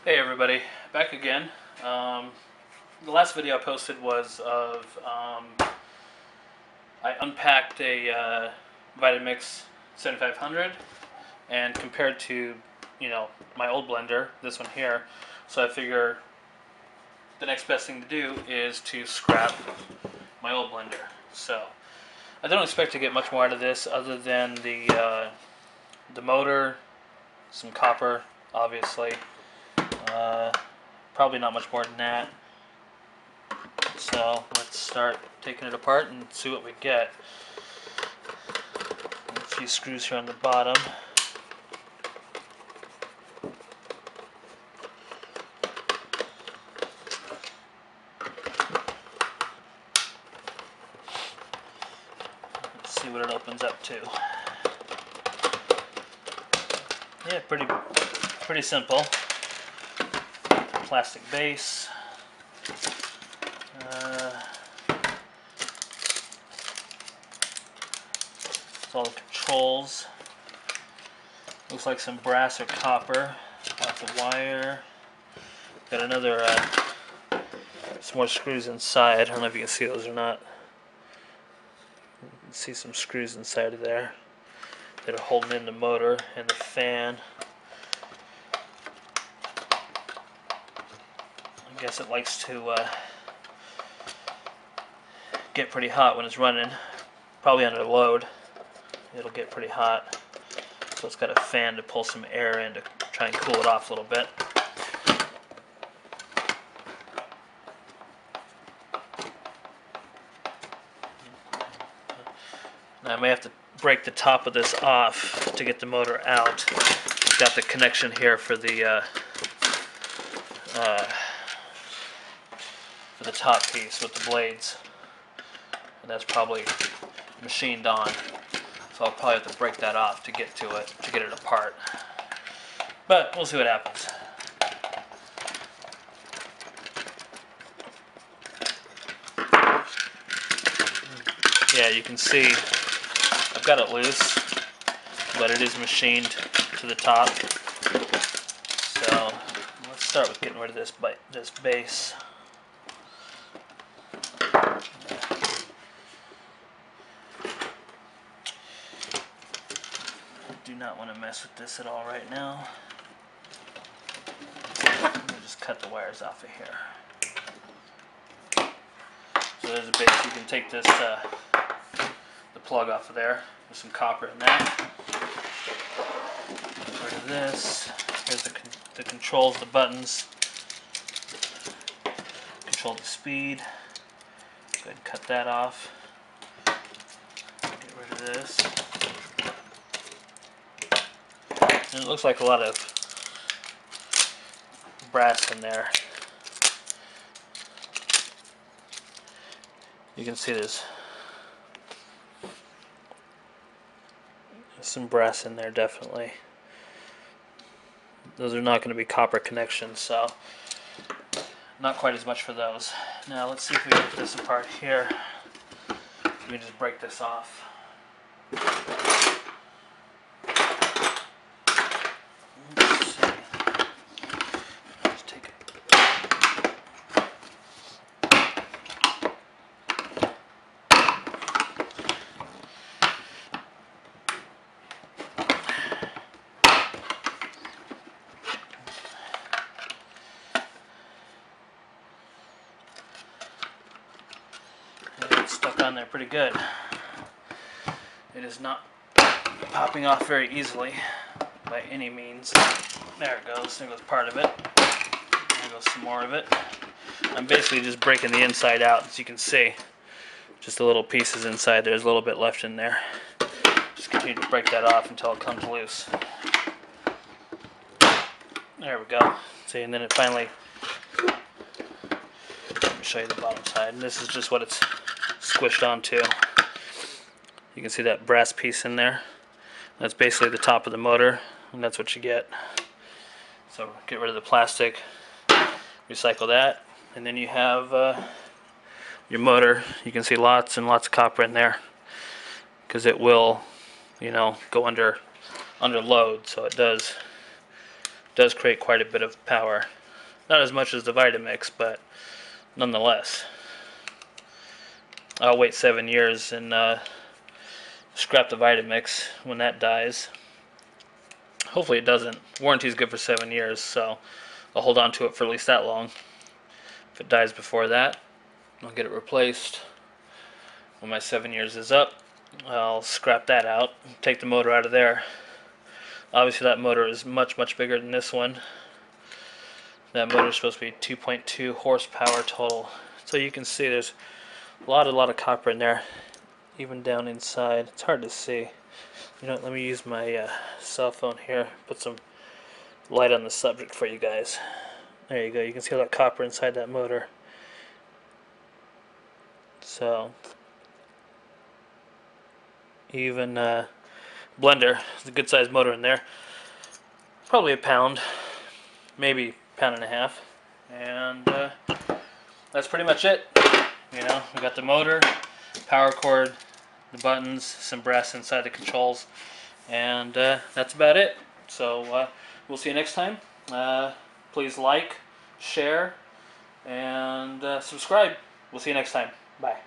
Hey everybody, back again. The last video I posted was of I unpacked a Vitamix 7500 and compared to my old blender, this one here. So I figure the next best thing to do is to scrap my old blender. So I don't expect to get much more out of this other than the motor, some copper, obviously. Probably not much more than that. So let's start taking it apart and see what we get. A few screws here on the bottom. Let's see what it opens up to. Yeah, pretty simple. Plastic base. All the controls. Looks like some brass or copper. Lots of wire. Got another, some more screws inside. I don't know if you can see those or not. You can see some screws inside of there that are holding in the motor and the fan. I guess it likes to get pretty hot when it's running. Probably under load. It'll get pretty hot. So it's got a fan to pull some air in to try and cool it off a little bit. Now I may have to break the top of this off to get the motor out. It's got the connection here for the top piece with the blades, and that's probably machined on. So I'll probably have to break that off to get to it, to get it apart. But we'll see what happens. Yeah, you can see I've got it loose, but it is machined to the top. So let's start with getting rid of this base. Do not want to mess with this at all right now. I'm going to just cut the wires off of here. So there's a base. You can take this the plug off of there with some copper in that. Get rid of this. Here's the controls, the buttons. Control the speed. Go ahead and cut that off. Get rid of this. And it looks like a lot of brass in there. You can see there's some brass in there, definitely. Those are not going to be copper connections, so not quite as much for those. Now let's see if we can get this apart here. Let me just break this off. It's stuck on there pretty good. It is not popping off very easily by any means. There it goes. There goes part of it. There goes some more of it. I'm basically just breaking the inside out, as you can see. Just the little pieces inside. There's a little bit left in there. Just continue to break that off until it comes loose. There we go. See, and then it finally. Let me show you the bottom side. And this is just what it's squished onto. You can see that brass piece in there. That's basically the top of the motor, and that's what you get. So get rid of the plastic, recycle that, and then you have your motor. You can see lots and lots of copper in there because it will, go under load. So it does does create quite a bit of power. Not as much as the Vitamix, but nonetheless. I'll wait 7 years and scrap the Vitamix when that dies. Hopefully it doesn't. Warranty's good for 7 years, so I'll hold on to it for at least that long. If it dies before that, I'll get it replaced. When my 7 years is up, I'll scrap that out, take the motor out of there. Obviously that motor is much, much bigger than this one. That motor is supposed to be 2.2 horsepower total. So you can see there's a lot of copper in there, even down inside. It's hard to see. You know what, let me use my cell phone here, put some light on the subject for you guys. There you go, you can see all that copper inside that motor. So, even blender, it's a good sized motor in there. Probably a pound, maybe pound and a half. And that's pretty much it. You know, we got the motor, power cord, the buttons, some brass inside the controls, and that's about it. So we'll see you next time. Please like, share, and subscribe. We'll see you next time. Bye.